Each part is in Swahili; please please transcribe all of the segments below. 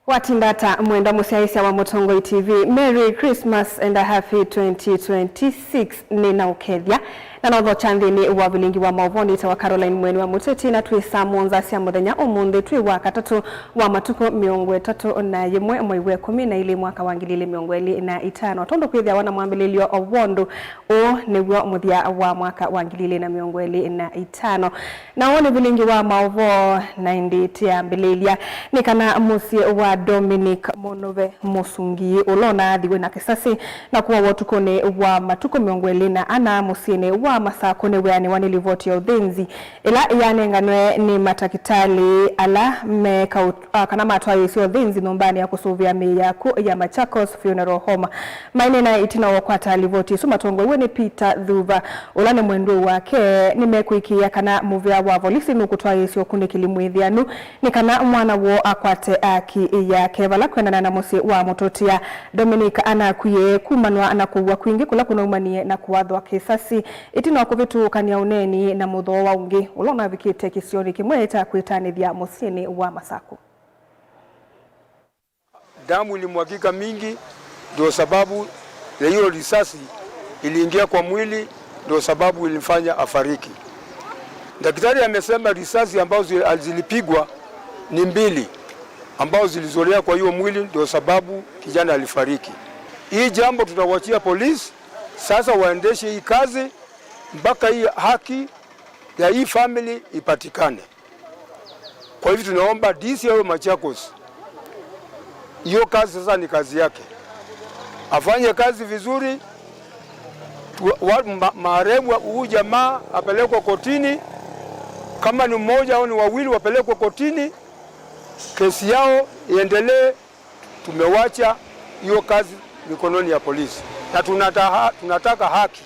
Watindata mwenda musiaisi wa Mutongoi TV. Merry Christmas and a happy 2026 nina ukethia. Na notho chandini wa vilingi wa mauvoni ita wa Caroline Mweni wa Muteti na tuisa mwonza siya muthenya umundi tui wa katatu wa matuko miongo tatu na yemwe mwaiwe 12 mwaka wa 2025. Tondo kwithia wana mwambililio owondo o niwo muthia wa mwaka wa 2025. Na wone vilingi wa mauvo na indi tia mbililia ni kana musie wa Dominic Monove Musungi ulona thiwe na kisasi na kuwa watukone wa matuko miongo na ana musiene wa masako ne weani wanilivoti ya udhenzi ila yanenganwe ni matakitali ala meka kana matwa yesi udhenzi nombani ya kusuvia miyaku ya Machakos Funeral Home maine na itina wakwata livoti sumatongo uwe Peter Dhuva ulane mwendo wake nimekuikia kana muvia wa volisi nukutwa yesi okunde kilimwithianu ni kana mwana wo akwate aki ya kevala kwenda na musi wa Mutotia Dominic anakuye kumanwa anakuwa kwingi kula kuna umanie na kuwadhwa kisasi itina wakuvitu kania uneni na mudho wa ungi ulona vikite kisioni kimweta kuitanithia musieni wa Masako. Damu ilimwagika mingi ndio sababu ya hiyo risasi iliingia kwa mwili ndio sababu ilimfanya afariki. Daktari amesema risasi ambazo zilipigwa ni 2 ambao zilizolea kwa hiyo mwili ndio sababu kijana alifariki. Hii jambo tutawachia polisi sasa waendeshe hii kazi mpaka hii haki ya hii family ipatikane. Kwa hivyo tunaomba DC wa Machakos hiyo kazi sasa ni kazi yake. Afanye kazi vizuri. Marehemu huyu jamaa apelekwe kotini, kama ni mmoja au ni wawili wapelekwe kotini. Kesi yao iendelee. Tumewacha hiyo kazi mikononi ya polisi na tunataka haki.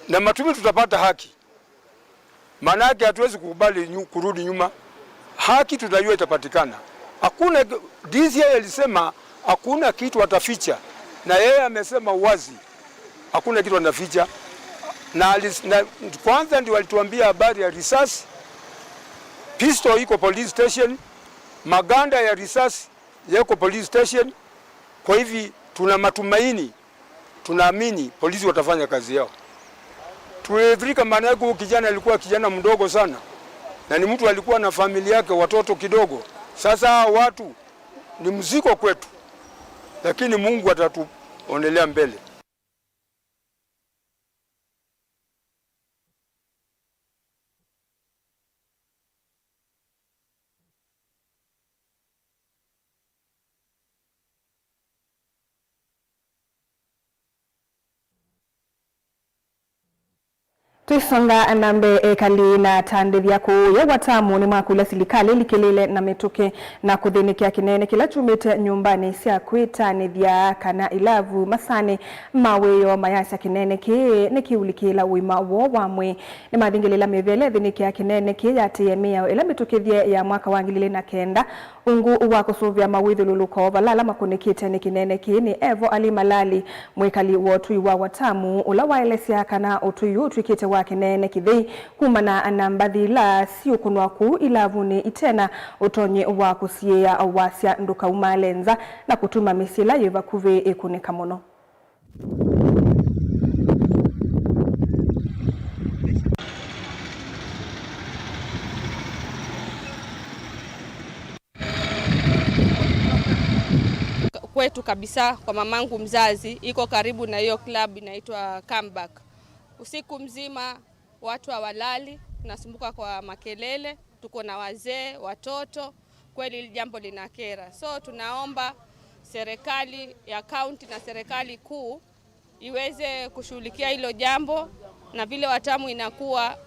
Na matumi tutapata haki. Maana yake hatuwezi kukubali kurudi nyuma. Haki tutajua itapatikana. Hakuna DC alisema hakuna kitu ataficha. Na yeye amesema wazi. Hakuna kitu anaficha. Na kwanza ndio walituambia habari ya risasi. Pistol iko police station, maganda ya risasi yako police station. Kwa hivi tuna matumaini, tunaamini polisi watafanya kazi yao. Tuevrika maana yake kijana alikuwa kijana mdogo sana. Na ni mtu alikuwa na familia yake, watoto kidogo. Sasa watu ni mzigo kwetu. Lakini Mungu atatuonelea mbele. Tuisonga nambe ekali na tandithia kuya watamu ni makula silikali likilile na mituke na kuthinikia kinene kila chumite nyumbani sia kuitanithia kana ilavu masane maweyo mayasa kinene ki nikiulikila wima wo wamwe ni mathingilila mevele thinikia kinene ki yatiyemia ila mitukithia ya mwaka wa 2009 ungu wa kusuvia mawithululuko valala makunikite ni kinene ki ni Evo Ali Malali mwikali wotui wa watamu ula waelesia kana utuyu twikite wakinene kithei kumana anambathila sio kunwaku ilavuni itena utonye wa kusiea wasya nduka umalenza na kutuma misila yeva kuve ekunika muno. Kwetu kabisa kwa mamangu mzazi iko karibu na hiyo club inaitwa Comeback. Usiku mzima watu hawalali, tunasumbuka kwa makelele, tuko na wazee, watoto, kweli jambo linakera. So tunaomba serikali ya county na serikali kuu iweze kushughulikia hilo jambo, na vile watamu inakuwa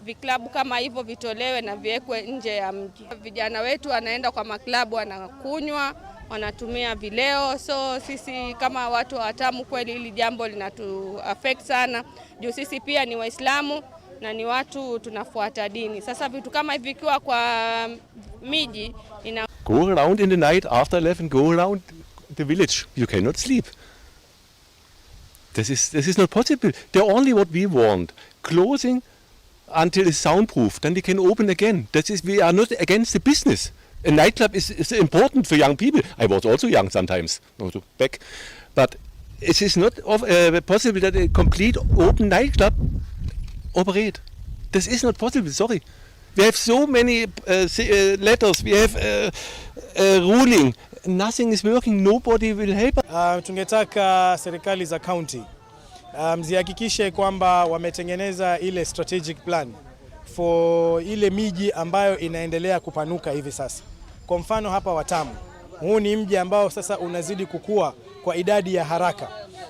viklabu kama hivyo vitolewe na viwekwe nje ya mji. Vijana wetu wanaenda kwa maklabu wanakunywa, wanatumia vileo. So sisi kama watu wa watamu kweli hili jambo linatu affect sana. Juu sisi pia ni Waislamu na ni watu tunafuata dini. Sasa vitu kama hivi vikiwa kwa miji Go around in the night after 11, go around the village. You cannot sleep. This is not possible. The only what we want, closing until it's soundproof, then we can open again. We are not against the business. A nightclub is important for young people. I was also young sometimes, back, but it is not possible that a complete open nightclub operate. This is not possible. Sorry, we have so many letters. We have ruling. Nothing is working. Nobody will help. Tungetaka serikali za county zihakikishe kwamba wametengeneza ile strategic plan for ile miji ambayo inaendelea kupanuka hivi sasa. Kwa mfano hapa Watamu, huu ni mji ambao sasa unazidi kukua kwa idadi ya haraka,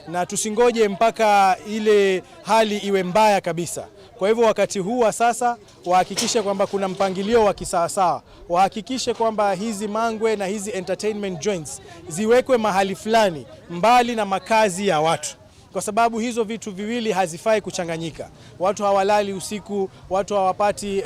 na tusingoje mpaka ile hali iwe mbaya kabisa. Kwa hivyo wakati huu wa sasa wahakikishe kwamba kuna mpangilio wa kisawasawa, wahakikishe kwamba hizi mangwe na hizi entertainment joints ziwekwe mahali fulani mbali na makazi ya watu, kwa sababu hizo vitu viwili hazifai kuchanganyika. Watu hawalali usiku, watu hawapati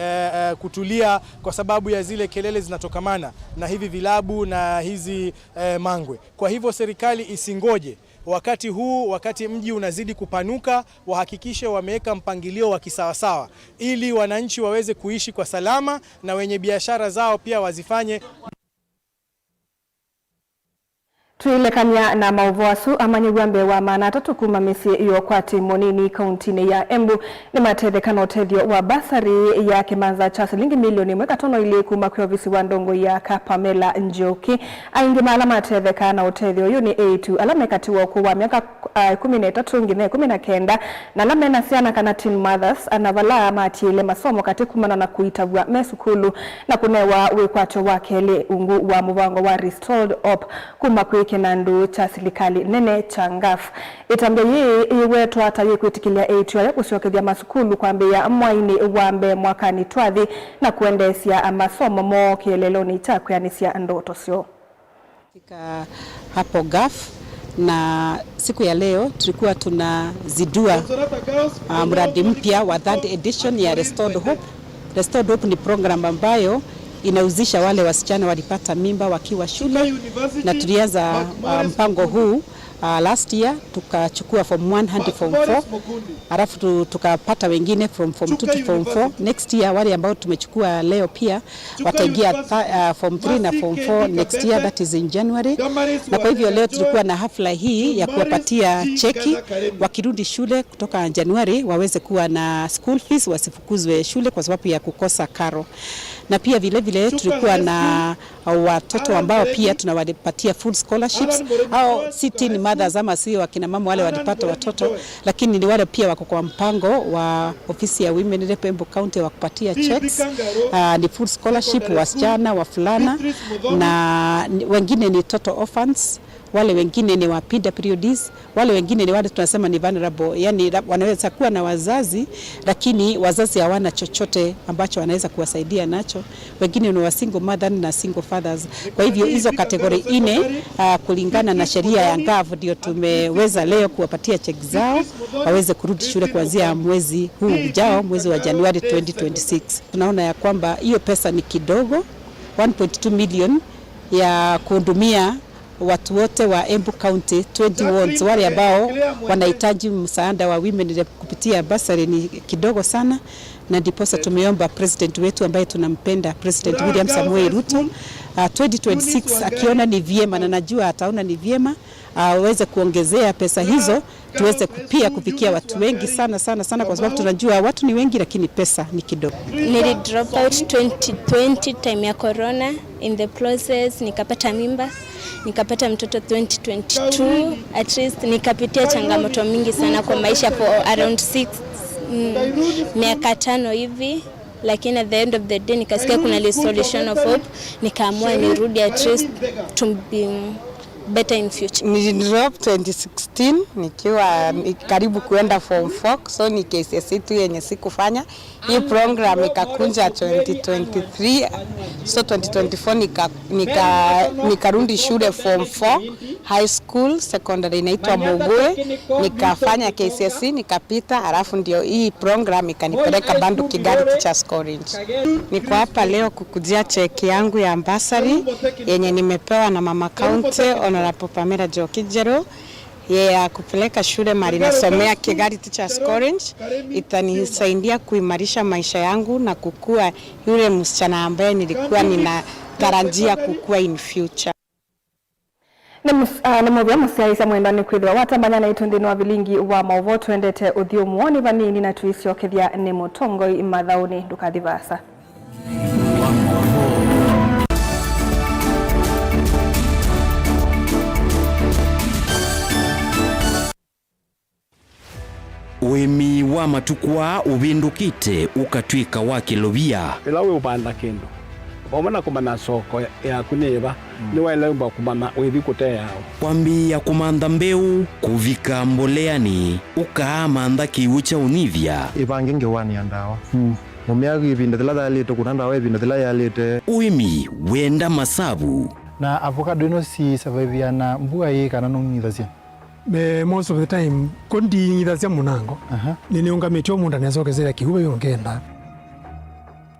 kutulia kwa sababu ya zile kelele zinatokamana na hivi vilabu na hizi mangwe. Kwa hivyo serikali isingoje wakati huu, wakati mji unazidi kupanuka, wahakikishe wameweka mpangilio wa kisawasawa ili wananchi waweze kuishi kwa salama na wenye biashara zao pia wazifanye. Tuilekania na mauvoasu amanyigwambe wa maana atatu kuma misi iyo kwati monini kauntini ya Embu ni matethekana utethio wa basari ya kimanza cha shilingi milioni 1.5 ili kuma kwa ofisi wa ndongo ya Pamela Njoki aingi malama matethekana utethio yu ni A2 alama katiwa kwa miaka 13 ngine 19 na alama na siana kana teen mothers anavala matiile masomo katikumana na kuitagwa mesukulu na kunewa wikwacho wake ile ungu wa muvango wa Restored Hope kuma kinandu cha serikali nene cha Ngaf itambia hii iwetwa ataye kwitikilia A2 ya kusiokethia masukulu kwambia mwaini wambe mwakani twathi na kuendesia masomo mo kieleloni cha kuyanisia ndoto sio katika hapo Ngaf. Na siku ya leo tulikuwa tunazidua mradi mpya wa third edition ya Restored Hope. Restored Hope ni program ambayo inauzisha wale wasichana walipata mimba wakiwa shule, na tulianza mpango huu last year, tukachukua form 1 hadi form 4, alafu tukapata wengine from form 2 to form 4. Next year wale ambao tumechukua leo pia wataingia form 3 na form 4 next year, that is in January. Na kwa hivyo leo tulikuwa na hafla hii ya kuwapatia cheki wakirudi shule kutoka January waweze kuwa na school fees, wasifukuzwe shule kwa sababu ya kukosa karo. Na pia vile vile tulikuwa na watoto ambao pia tunawapatia full scholarships, au si teen mothers ama sio wakina mama wale walipata watoto, lakini ni wale pia wako kwa mpango wa ofisi ya Women Rep Embu County wa kupatia checks. Ni full scholarship wasichana, wafulana, na wengine ni total orphans, wale wengine ni wa PWDs, wale wengine ni wale tunasema ni vulnerable, yani wanaweza kuwa na wazazi lakini wazazi hawana chochote ambacho wanaweza kuwasaidia nacho. Wengine ni wa single mother na single fathers. Kwa hivyo hizo kategori ine kulingana na sheria ya Ngaf ndio tumeweza leo kuwapatia cheki zao waweze kurudi shule kuanzia mwezi huu ujao, mwezi wa Januari 2026. Tunaona ya kwamba hiyo pesa ni kidogo, 1.2 million ya kuhudumia watu wote wa Embu County 20 wards wale ambao wanahitaji msaada wa Women Rep kupitia basari ni kidogo sana. Na ndiposa tumeomba president wetu ambaye tunampenda, President William Samoei Ruto, 2026 akiona ni vyema, na najua ataona ni vyema, aweze kuongezea pesa hizo tuweze pia kufikia watu wengi sana kwa sababu tunajua watu ni wengi lakini pesa ni kidogo. Nili drop out 2020 time ya corona, in the process nikapata mimba, nikapata mtoto 2022, at least nikapitia changamoto mingi sana kwa maisha for around miaka 5 hivi, lakini at the end of the day nikasikia kuna resolution of hope, nikaamua nirudi at least to be better in future. Nilidrop 2016 nikiwa karibu kuenda form 4, so ni KCSE tu yenye sikufanya. Hii program ikakunja 2023, so 2024 nikarudi shule form 4 high school, secondary inaitwa Mugue, nikafanya KCSE nikapita, alafu ndio hii program ikanipeleka Bandu Kigali Teachers College. Niko hapa leo kukujia cheki yangu ya ambassador yenye nimepewa na Mama County Honorable Pamela Njoki ya kupeleka shule mali nasomea Kigali Teachers College. Itanisaidia kuimarisha maisha yangu na kukua yule msichana ambaye nilikuwa tunatarajia kukua in future. Na muvya musiaisa mwendani kwithwa watambanya na itundini wa vilingi wa mauvo tuendete uthio muoni vanini na tuiciokethia ni mutongoi mathauni ndukathivasa. Wemi wa matukwa ubindukite ukatwika wa kilovia. Ilawe upanda kendo. Wamana kumana soko ya kuneva ni waelewa kumana wevi kote yao. Kwambi ya kumanda mbeu kuvika mboleani ukaamanda kiucha univya. Ipanginge wani andawa. Mumiagi ibinda thila dhalite kunanda wa ibinda thila yalite. Uimi wenda masabu. Na avocado ino si survive na mbua hii kana nungithasia. Most of the time kondi ngithasia munango. Nini ungamitio munda nezokezera kihuwe yongenda.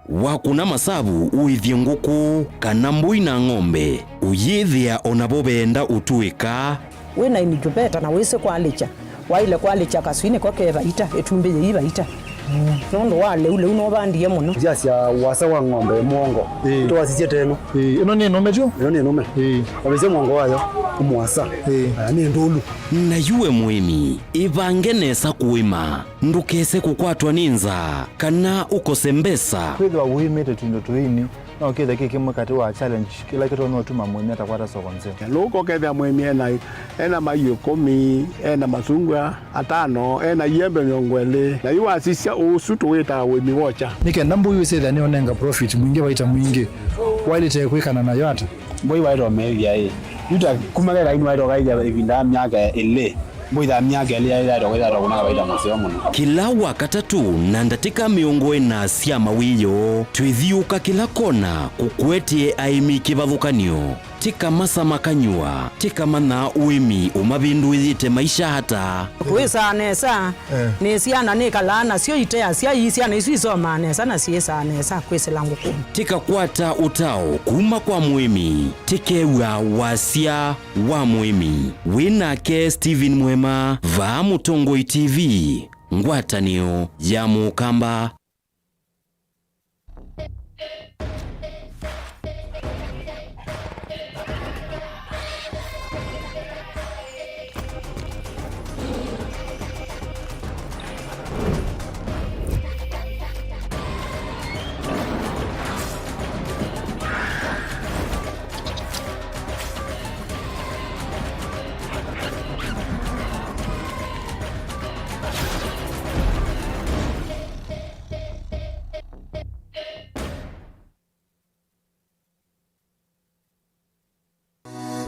Wakuna masabu uithie nguku kana mbui na ng'ombe uyithia onabobenda utuika wina inijubeta na wise kwalicha waile kwalicha kaswine kokeva ita etumbe yiba ita nondo wale ule unobandie muno Jasia wasa wa ng'ombe mwongo to wasiche teno ino ni ng'ombe jo ino ni ng'ombe wabese mwongo wayo umwasa ni ndulu na yuwe muimi ivangenesa kuima ndukese kukwatwa ninza kana ukosembesa kwithwa uimite tundo tuini no kithe kikimwe kati wa challenge kila kitu no tuma mwemi atakwata soko nze loko ketha mwemi ena mayo 10 ena masungwa 5 ena yembe nyongwele na yuwa sisia usutu weta wemi wocha nikenda mbuyu setha ni onenga profit mwingi waita mwingi wali te kwikana na yata boy wairo media yuta kumagera inu wairo gaija ibinda myaka ele boida myaka ele yairo gaija kuna waida masio muno kila wakatatu na ndatika miongo ena sia mawiyo twithiuka kila kona kukwetie aimi kivathukanio tika masa makanyua tika mana uimi umabindu ithite maisha hata kwisa nesa nesiana nikalana sio itea sia isiana isisoma nesa na siesa nesa kwisela nguku tika kwata utao kuma kwa muimi tikewa wasia wa muimi winake Steven Mwema va Mutongoi TV ngwatanio ya Mukamba.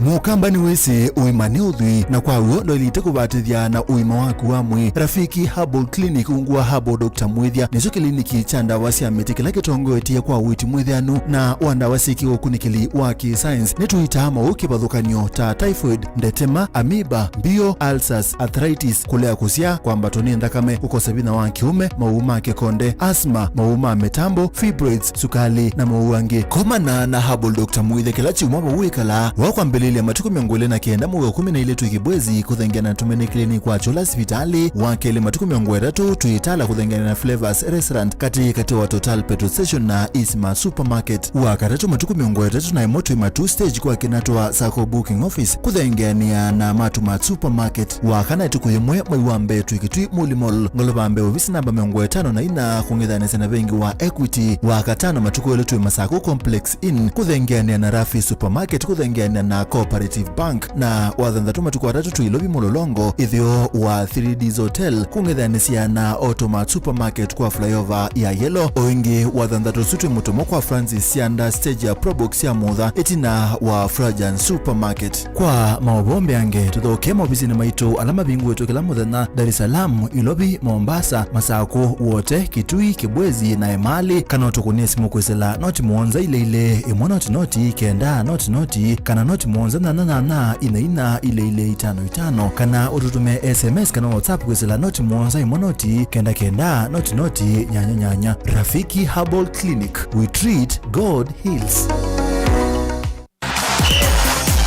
Mukamba ni wese uimane udhui na kwa uo ndoilite kubatithia na uima waku wa mwi Rafiki Herbal Clinic ungua Herbal Dr. Mwithia nicho kliniki cha ndawa cia miti kila kitongoetie kwa witi mwithianu na wandawa siki ukunikili wa ki-science nituita mauki bathukanio ta typhoid, ndetema, amoeba, bio, ulcers, arthritis, kulea kusia kwa mbatoni ndakame, ukosa bina wa kiume, mauma kekonde, asma, mauma metambo, fibroids, sukali na mauange. Komana na Herbal Dr. Mwithia kila chumwa mawikala wakwa mbelele matuku miongole na kienda muwe 12 tukibwezi kuthengiana na tumene klini kwa chola hospitali wakele matuku miongwe tatu tuitala kuthengiana na Flavors Restaurant kati wa Total Petrol Station na Isma Supermarket wakatatu matuku miongwe tatu na emoto imatu stage kwa kinatwa Sako Booking Office kuthengiania na Matuma Supermarket wakana tukuyemwe mwiwambe tuikitui Muli Mall ngolobambe ofisi namba miongwe 5 na ina kungethane sana bengi wa Equity wakatano matuku eletu Masako Complex Inn kuthengiania na Rafi Supermarket kuthengiania na Cooperative Bank na wathanthatu matuku atatu tuilovi Mulolongo ithio wa 3D's Hotel kung'ethanisia na Automat Supermarket kwa flyover ya Yellow oingi wathanthatu sutwe mutomo kwa Francis Sianda stage ya Probox ya Mutha etina wa Frajan Supermarket kwa maobombe ange tuthoke mobisini maitu alama bingu wetu kila muthenya Dar es Salaam, Ilobi, Mombasa, Masako wote Kitui, Kibwezi na Emali kana tukunie simu kwesela noti muonza ile imwe noti kenda noti kana noti muonza na ina ile 55 kana ututume SMS kana WhatsApp kwesela noti muonza imwe noti kenda noti nyanya. Rafiki Herbal Clinic, we treat, God heals.